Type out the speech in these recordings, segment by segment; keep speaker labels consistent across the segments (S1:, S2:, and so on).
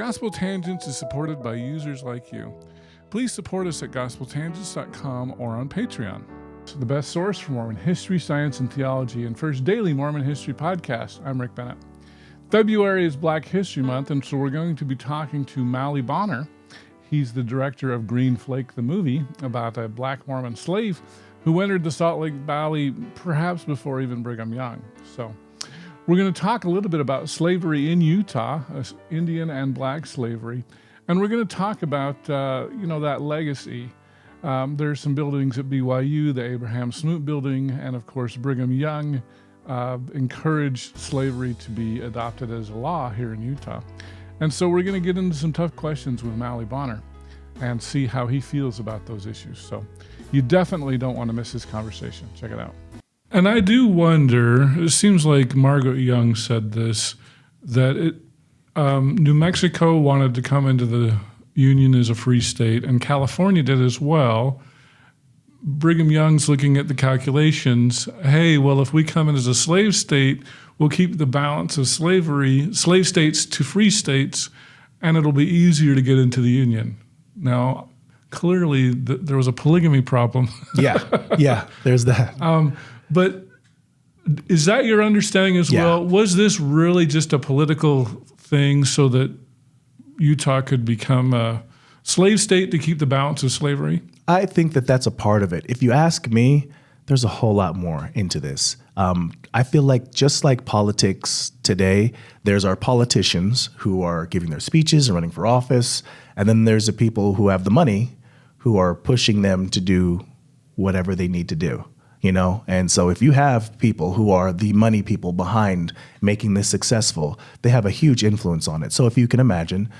S1: Gospel Tangents is supported by users like you. Please support us at gospeltangents.com or on Patreon. It's the best source for Mormon history, science, and theology, and first daily Mormon history podcast. I'm Rick Bennett. February is Black History Month, and so we're going to be talking to Mauli Bonner. He's the director of Flake, the movie about a black Mormon slave who entered the Salt Lake Valley perhaps before even Brigham Young. So we're going to talk a little bit about slavery in Utah, Indian and black slavery, and we're going to talk about, that legacy. There's some buildings at BYU, the Abraham Smoot building, and of course Brigham Young encouraged slavery to be adopted as a law here in Utah. And so we're going to get into some tough questions with Mauli Bonner and see how he feels about those issues. So you definitely don't want to miss this conversation. Check it out. And I do wonder, it seems like Margaret Young said this, that New Mexico wanted to come into the Union as a free state, and California did as well. Brigham Young's looking at the calculations. Hey, well, if we come in as a slave state, we'll keep the balance of slave states to free states, and it'll be easier to get into the Union. Now, clearly, there was a polygamy problem.
S2: Yeah, there's that.
S1: But is that your understanding as well? Was this really just a political thing so that Utah could become a slave state to keep the balance of slavery?
S2: I think that that's a part of it. If you ask me, there's a whole lot more into this. I feel like just like politics today, there's our politicians who are giving their speeches and running for office, and then there's the people who have the money who are pushing them to do whatever they need to do. And so if you have people who are the money people behind making this successful, they have a huge influence on it. So if you can imagine,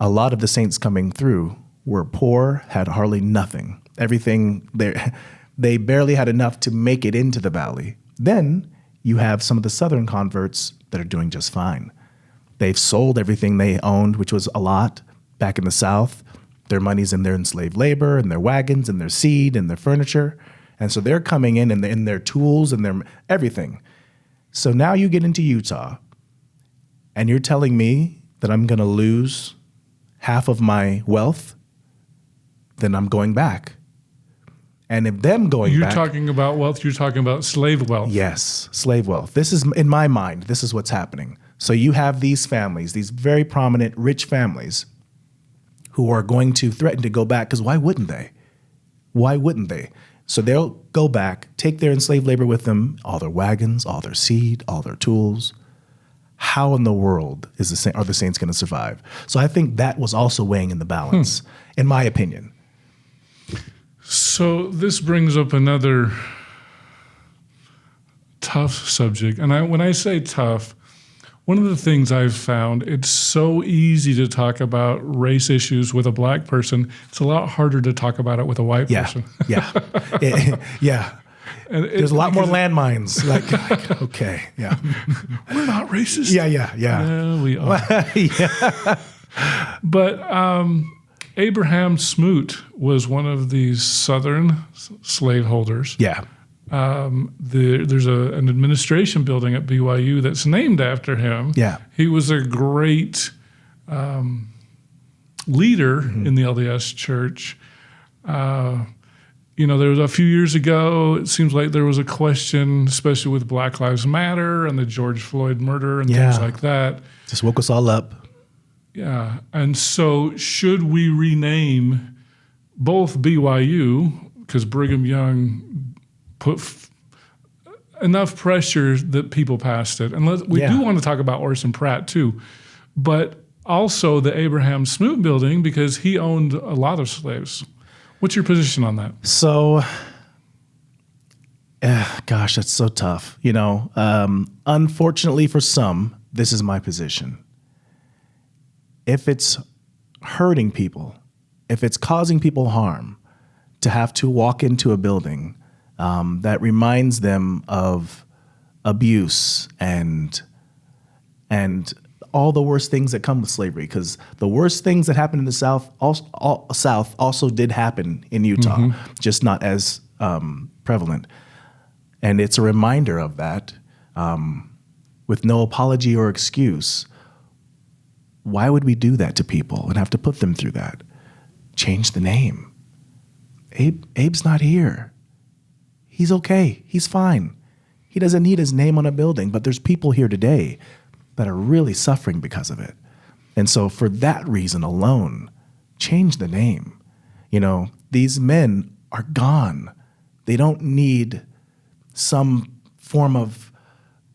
S2: a lot of the saints coming through were poor, had hardly nothing. Everything, they barely had enough to make it into the valley. Then you have some of the southern converts that are doing just fine. They've sold everything they owned, which was a lot back in the South. Their money's in their enslaved labor and their wagons and their seed and their furniture. And so they're coming in their tools and their everything. So now you get into Utah, and you're telling me that I'm going to lose half of my wealth, then I'm going back. And if them going back...
S1: You're talking about wealth, you're talking about slave wealth.
S2: Yes, slave wealth. This is, in my mind, this is what's happening. So you have these families, these very prominent, rich families, who are going to threaten to go back, because why wouldn't they? Why wouldn't they? So they'll go back, take their enslaved labor with them, all their wagons, all their seed, all their tools. How in the world are the saints going to survive? So I think that was also weighing in the balance, in my opinion.
S1: So this brings up another tough subject. And when I say tough, one of the things I've found, it's so easy to talk about race issues with a black person. It's a lot harder to talk about it with a white person.
S2: Yeah. And there's a lot more landmines. Like, okay, yeah.
S1: We're not racist.
S2: Yeah.
S1: Yeah, we are. But Abraham Smoot was one of these southern slaveholders.
S2: Yeah.
S1: There's an administration building at BYU that's named after him.
S2: Yeah.
S1: He was a great leader in the LDS church. There was a few years ago, it seems like there was a question, especially with Black Lives Matter and the George Floyd murder and things like that.
S2: Just woke us all up.
S1: Yeah. And so should we rename both BYU, because Brigham Young put enough pressure that people passed it. And we do want to talk about Orson Pratt too, but also the Abraham Smoot building, because he owned a lot of slaves. What's your position on that?
S2: So, gosh, that's so tough. Unfortunately for some, this is my position. If it's hurting people, if it's causing people harm to have to walk into a building that reminds them of abuse and all the worst things that come with slavery, because the worst things that happened in the South also did happen in Utah, just not as prevalent. And it's a reminder of that, with no apology or excuse. Why would we do that to people and have to put them through that? Change the name. Abe's not here. He's okay. He's fine. He doesn't need his name on a building, but there's people here today that are really suffering because of it. And so for that reason alone, change the name. You know, these men are gone. They don't need some form of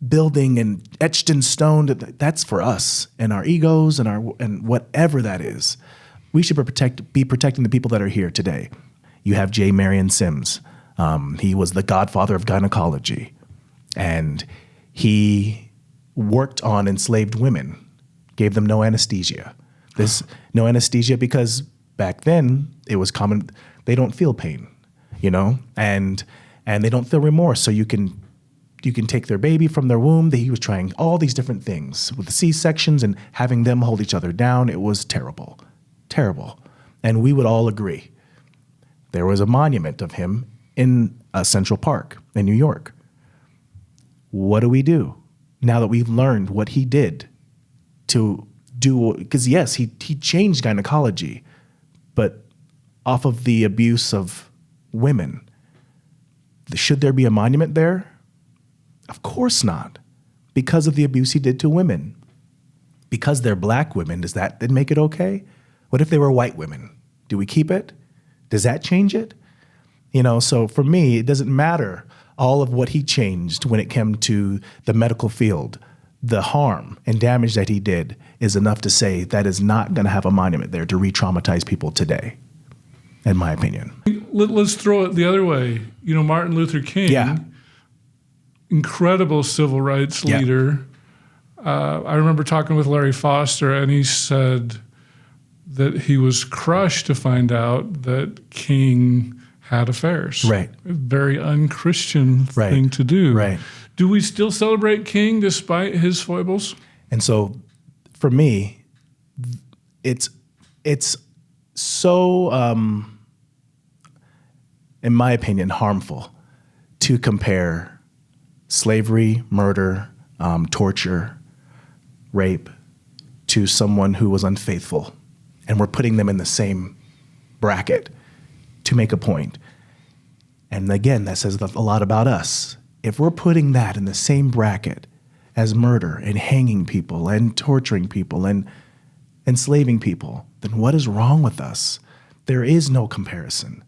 S2: building and etched in stone. That's for us and our egos and whatever that is. We should be protecting the people that are here today. You have J. Marion Sims. He was the godfather of gynecology, and he worked on enslaved women, gave them no anesthesia. No anesthesia because back then it was common. They don't feel pain, you know, and they don't feel remorse. So you can take their baby from their womb. He was trying all these different things with the C-sections and having them hold each other down. It was terrible, terrible. And we would all agree. There was a monument of him in Central Park in New York. What do we do now that we've learned what he did to do? Because yes, he changed gynecology, but off of the abuse of women. Should there be a monument there? Of course not, because of the abuse he did to women. Because they're black women, does that then make it okay? What if they were white women? Do we keep it? Does that change it? You know, so for me, it doesn't matter all of what he changed when it came to the medical field. The harm and damage that he did is enough to say that is not going to have a monument there to re-traumatize people today, in my opinion.
S1: Let's throw it the other way. You know, Martin Luther King, incredible civil rights leader. I remember talking with Larry Foster, and he said that he was crushed to find out that King had affairs.
S2: Right.
S1: A very unchristian thing to do.
S2: Right.
S1: Do we still celebrate King despite his foibles?
S2: And so for me, it's so, in my opinion, harmful to compare slavery, murder, torture, rape to someone who was unfaithful. And we're putting them in the same bracket to make a point. And again, that says a lot about us. If we're putting that in the same bracket as murder and hanging people and torturing people and enslaving people, then what is wrong with us? There is no comparison.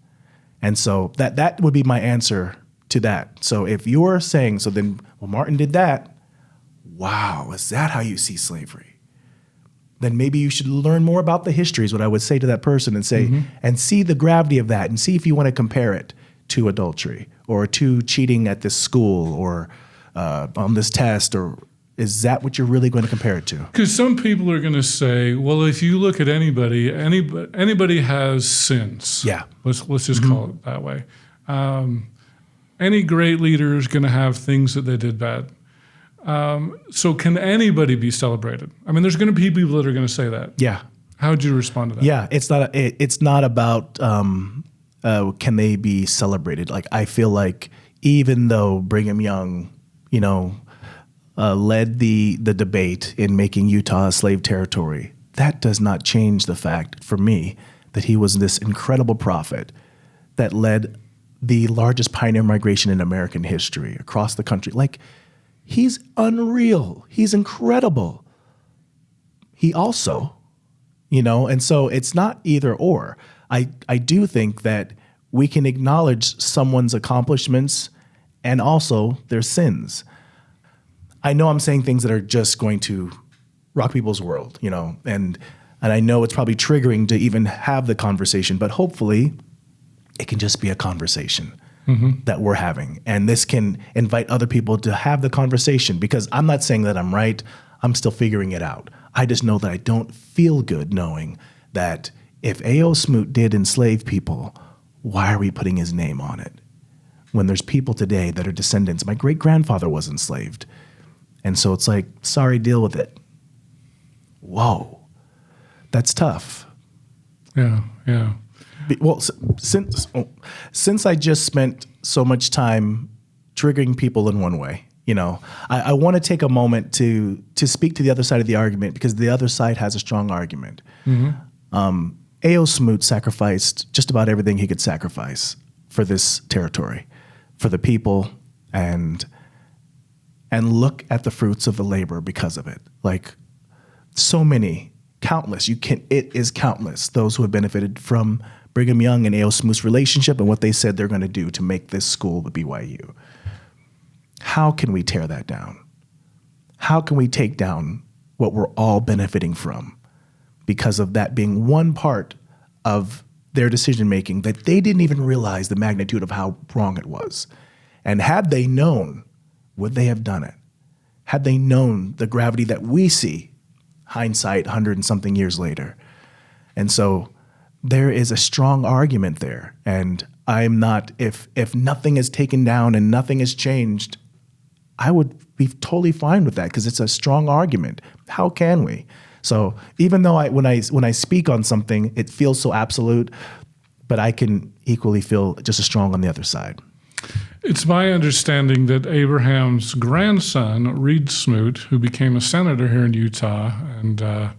S2: And so that would be my answer to that. So if you're saying, so then, well, Martin did that, wow, is that how you see slavery? Then maybe you should learn more about the history is what I would say to that person and say, and see the gravity of that and see if you want to compare it to adultery or to cheating at this school or on this test, or is that what you're really going to compare it to?
S1: Because some people are going to say, well, if you look at anybody has sins.
S2: Yeah.
S1: Let's just call it that way. Any great leader is going to have things that they did bad. So can anybody be celebrated? I mean, there's going to be people that are going to say that.
S2: Yeah.
S1: How would you respond to that?
S2: Yeah, it's not about can they be celebrated. Like, I feel like even though Brigham Young, you know, led the debate in making Utah a slave territory, that does not change the fact for me that he was this incredible prophet that led the largest pioneer migration in American history across the country. Like, he's unreal. He's incredible. He also, you know, and so it's not either or. I do think that we can acknowledge someone's accomplishments and also their sins. I know I'm saying things that are just going to rock people's world, you know, and I know it's probably triggering to even have the conversation, but hopefully it can just be a conversation that we're having. And this can invite other people to have the conversation, because I'm not saying that I'm right. I'm still figuring it out. I just know that I don't feel good knowing that if A.O. Smoot did enslave people, why are we putting his name on it? When there's people today that are descendants. My great-grandfather was enslaved. And so it's like, sorry, deal with it. Whoa, that's tough.
S1: Yeah.
S2: Well, since I just spent so much time triggering people in one way I want to take a moment to speak to the other side of the argument, because the other side has a strong argument. A.O. Smoot sacrificed just about everything he could sacrifice for this territory, for the people, and look at the fruits of the labor because of it. Like, so many, countless. It is countless, those who have benefited from Brigham Young and A.O. Smoot's relationship and what they said they're going to do to make this school the BYU. How can we tear that down? How can we take down what we're all benefiting from because of that being one part of their decision-making that they didn't even realize the magnitude of how wrong it was? And had they known, would they have done it? Had they known the gravity that we see, hindsight 100 and something years later? And so there is a strong argument there. And I'm not, if nothing is taken down and nothing is changed, I would be totally fine with that, because it's a strong argument. How can we? So even though when I speak on something, it feels so absolute, but I can equally feel just as strong on the other side.
S1: It's my understanding that Abraham's grandson, Reed Smoot, who became a senator here in Utah, and of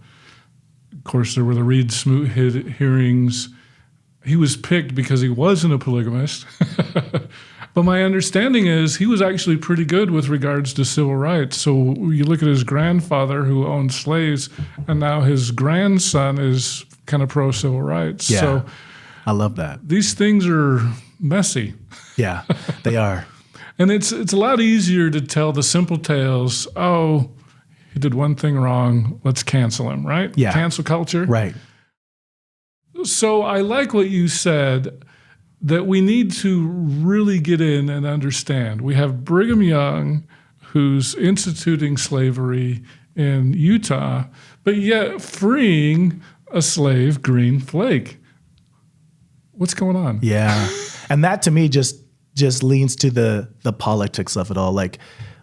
S1: course there were the Reed Smoot hearings. He was picked because he wasn't a polygamist. But my understanding is he was actually pretty good with regards to civil rights. So you look at his grandfather who owned slaves, and now his grandson is kind of pro-civil rights.
S2: Yeah,
S1: so
S2: I love that.
S1: These things are messy.
S2: Yeah, they are.
S1: And it's a lot easier to tell the simple tales. Oh, he did one thing wrong, let's cancel him, right?
S2: Yeah.
S1: Cancel culture.
S2: Right.
S1: So I like what you said, that we need to really get in and understand. We have Brigham Young, who's instituting slavery in Utah, but yet freeing a slave, Green Flake. What's going on?
S2: Yeah. And that to me just leans to the politics of it all. Like,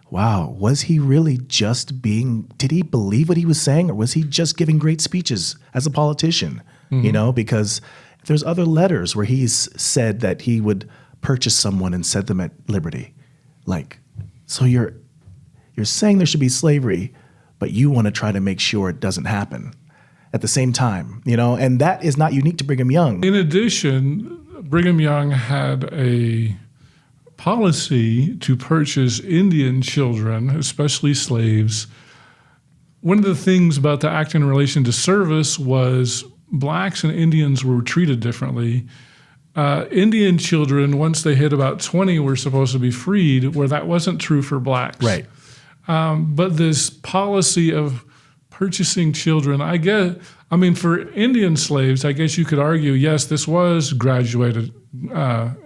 S2: wow, was he really just did he believe what he was saying, or was he just giving great speeches as a politician? Because there's other letters where he's said that he would purchase someone and set them at liberty. Like, so you're saying there should be slavery, but you want to try to make sure it doesn't happen at the same time, and that is not unique to Brigham Young.
S1: In addition, Brigham Young had a policy to purchase Indian children, especially slaves. One of the things about the act in relation to service was blacks and Indians were treated differently. Indian children, once they hit about 20, were supposed to be freed, where that wasn't true for blacks.
S2: Right.
S1: But this policy of purchasing children, for Indian slaves, I guess you could argue, yes, this was gradual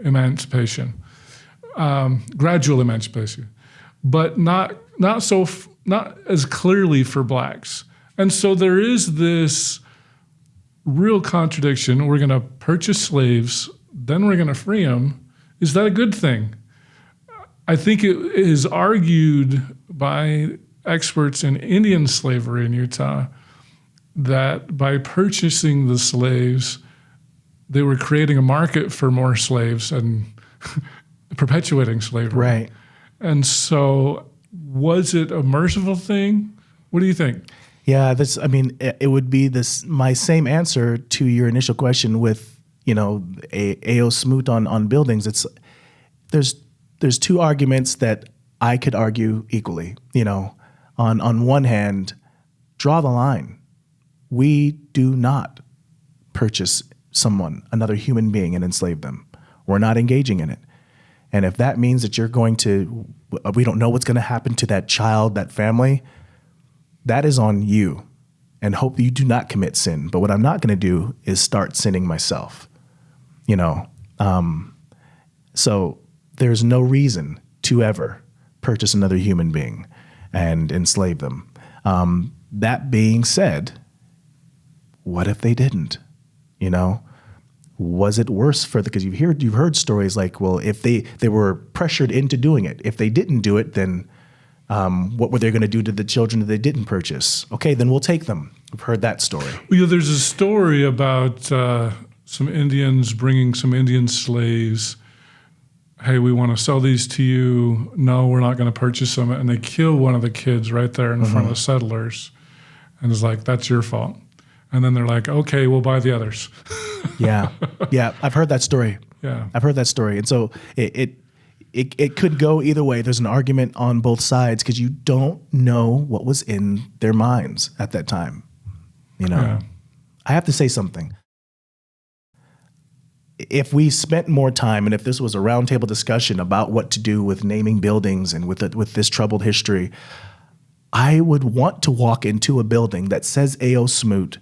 S1: emancipation, but not as clearly for blacks. And so there is this real contradiction. We're going to purchase slaves, then we're going to free them. Is that a good thing? I think it is argued by experts in Indian slavery in Utah that by purchasing the slaves, they were creating a market for more slaves and perpetuating slavery.
S2: Right.
S1: And so was it a merciful thing? What do you think?
S2: Yeah, it would be my same answer to your initial question with, A.O. Smoot on buildings. There's two arguments that I could argue equally. On one hand, draw the line. We do not purchase another human being, and enslave them. We're not engaging in it. And if that means that we don't know what's going to happen to that child, that family, that is on you, and hope you do not commit sin. But what I'm not going to do is start sinning myself, So there's no reason to ever purchase another human being and enslave them. That being said, what if they didn't? Was it worse because you've heard stories like, well, if they were pressured into doing it, if they didn't do it, then what were they going to do to the children that they didn't purchase? Okay, then we'll take them. I've heard that story.
S1: Well, there's a story about some Indians bringing some Indian slaves, hey, we want to sell these to you. No, we're not going to purchase them. And they kill one of the kids right there in front of settlers. And it's like, that's your fault. And then they're like, okay, we'll buy the others.
S2: Yeah. I've heard that story.
S1: Yeah.
S2: I've heard that story. And so it could go either way. There's an argument on both sides because you don't know what was in their minds at that time.
S1: Yeah.
S2: I have to say something. If we spent more time and if this was a roundtable discussion about what to do with naming buildings and with this troubled history, I would want to walk into a building that says A.O. Smoot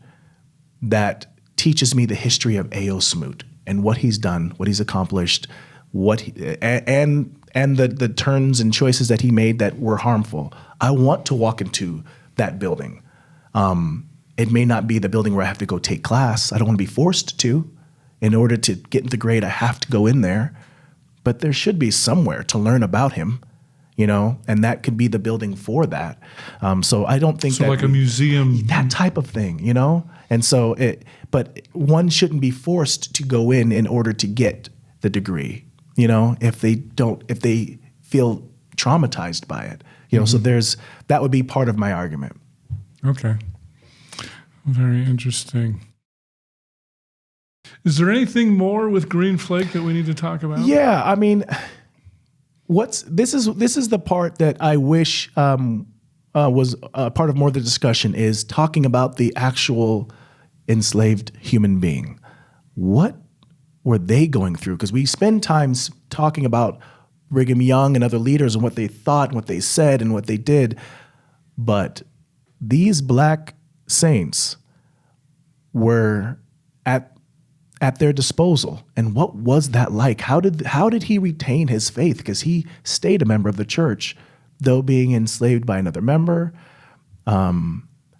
S2: that teaches me the history of A.O. Smoot and what he's done, what he's accomplished, and the turns and choices that he made that were harmful. I want to walk into that building. It may not be the building where I have to go take class. I don't want to be forced to. In order to get the grade, I have to go in there. But there should be somewhere to learn about him, and that could be the building for that. So I don't think
S1: like a museum.
S2: That type of thing, And so but one shouldn't be forced to go in order to get the degree, if they feel traumatized by it, So that would be part of my argument.
S1: Okay. Very interesting. Is there anything more with Green Flake that we need to talk about?
S2: Yeah, I mean, this is the part that I wish was part of more of the discussion is talking about the actual enslaved human being. What were they going through? Because we spend time talking about Brigham Young and other leaders and what they thought, and what they said, and what they did, but these black saints were at their disposal. And what was that like? How did he retain his faith? Because he stayed a member of the church, though being enslaved by another member,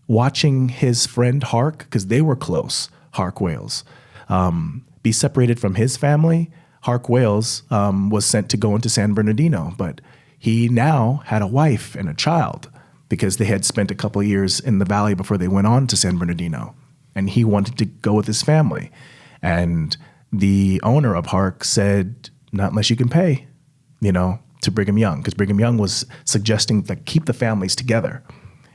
S2: watching his friend Hark, because they were close, Hark Wales, be separated from his family. Hark Wales was sent to go into San Bernardino, but he now had a wife and a child because they had spent a couple of years in the valley before they went on to San Bernardino. And he wanted to go with his family. And the owner of Hark said, not unless you can pay, to Brigham Young, because Brigham Young was suggesting to keep the families together.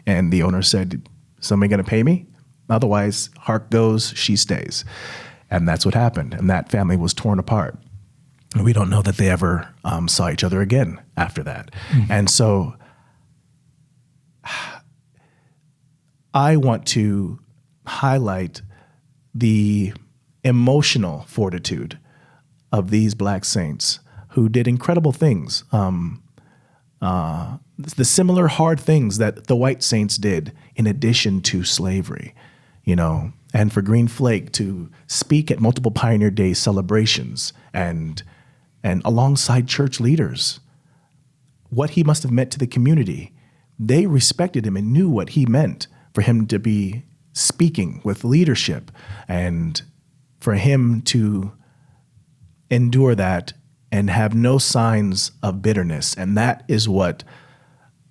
S2: And the owner said, somebody going to pay me? Otherwise, Hark goes, she stays. And that's what happened. And that family was torn apart. And we don't know that they ever saw each other again after that. Mm-hmm. And so I want to highlight the emotional fortitude of these black saints who did incredible things, the similar hard things that the white saints did in addition to slavery, and for Green Flake to speak at multiple Pioneer Day celebrations and alongside church leaders, what he must have meant to the community. They respected him and knew what he meant for him to be speaking with leadership and for him to endure that and have no signs of bitterness. And that is what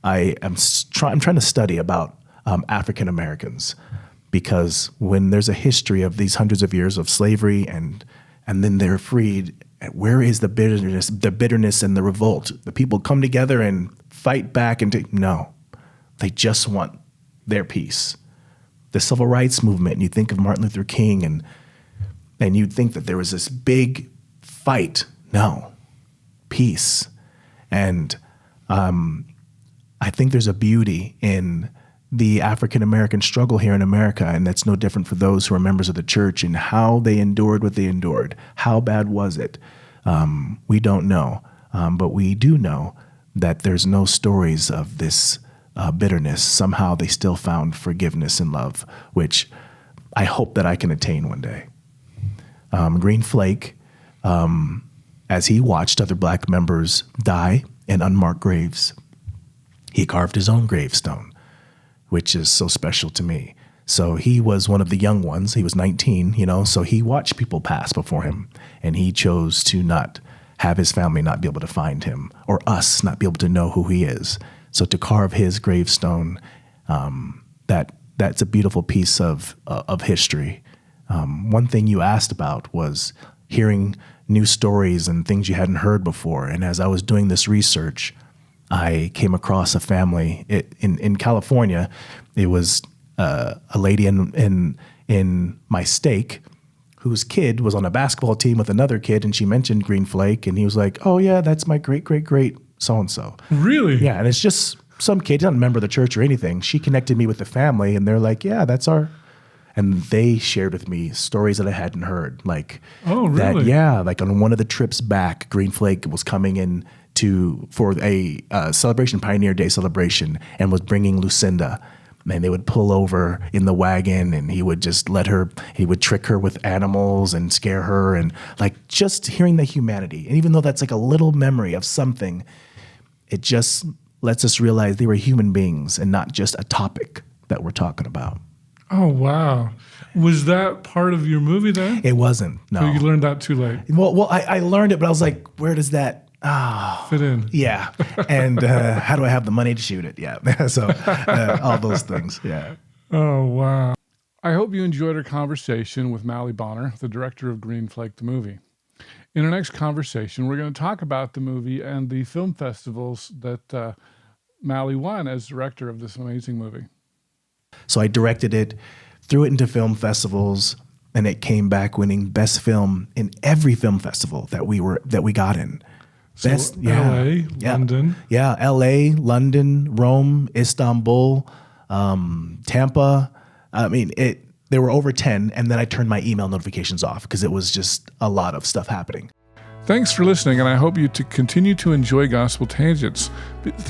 S2: I'm trying to study about African Americans, because when there's a history of these hundreds of years of slavery and then they're freed, where is the bitterness and the revolt? The people come together and fight back no, they just want their peace. The civil rights movement, and you think of Martin Luther King and you'd think that there was this big fight. No, peace. And I think there's a beauty in the African-American struggle here in America, and that's no different for those who are members of the church and how they endured what they endured. How bad was it? We don't know, but we do know that there's no stories of this bitterness. Somehow they still found forgiveness and love, which I hope that I can attain one day. Green Flake, as he watched other black members die in unmarked graves, he carved his own gravestone, which is so special to me. So he was one of the young ones. He was 19, so he watched people pass before him, and he chose to not have his family not be able to find him or us not be able to know who he is. So to carve his gravestone, that's a beautiful piece of history. One thing you asked about was hearing new stories and things you hadn't heard before. And as I was doing this research, I came across a family in California. It was a lady in my stake whose kid was on a basketball team with another kid, and she mentioned Green Flake, and he was like, "Oh yeah, that's my great so-and-so."
S1: Really?
S2: Yeah, and it's just some kid, doesn't remember the church or anything. She connected me with the family, and they're like, "Yeah, that's our." And they shared with me stories that I hadn't heard, like
S1: oh, really?
S2: that. Yeah, like on one of the trips back, Green Flake was coming in for a celebration, Pioneer Day celebration, and was bringing Lucinda. And they would pull over in the wagon, and he would just he would trick her with animals and scare her, and like just hearing the humanity. And even though that's like a little memory of something, it just lets us realize they were human beings and not just a topic that we're talking about.
S1: Oh, wow. Was that part of your movie then?
S2: It wasn't, no.
S1: So you learned that too late?
S2: Well, I learned it, but I was like, where does that
S1: fit in?
S2: Yeah. And how do I have the money to shoot it? Yeah. So all those things. Yeah.
S1: Oh, wow. I hope you enjoyed our conversation with Mauli Bonner, the director of Green Flake, the movie. In our next conversation, we're going to talk about the movie and the film festivals that Mauli won as director of this amazing movie.
S2: So I directed it, threw it into film festivals, and it came back winning best film in every film festival that we got in.
S1: So
S2: Best,
S1: LA, London.
S2: Yeah, LA, London, Rome, Istanbul, Tampa. I mean, there were over 10, and then I turned my email notifications off because it was just a lot of stuff happening.
S1: Thanks for listening, and I hope you to continue to enjoy Gospel Tangents.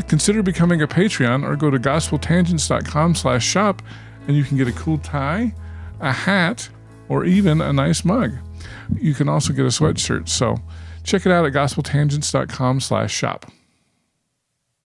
S1: Consider becoming a Patreon or go to gospeltangents.com/shop, and you can get a cool tie, a hat, or even a nice mug. You can also get a sweatshirt. So check it out at gospeltangents.com/shop.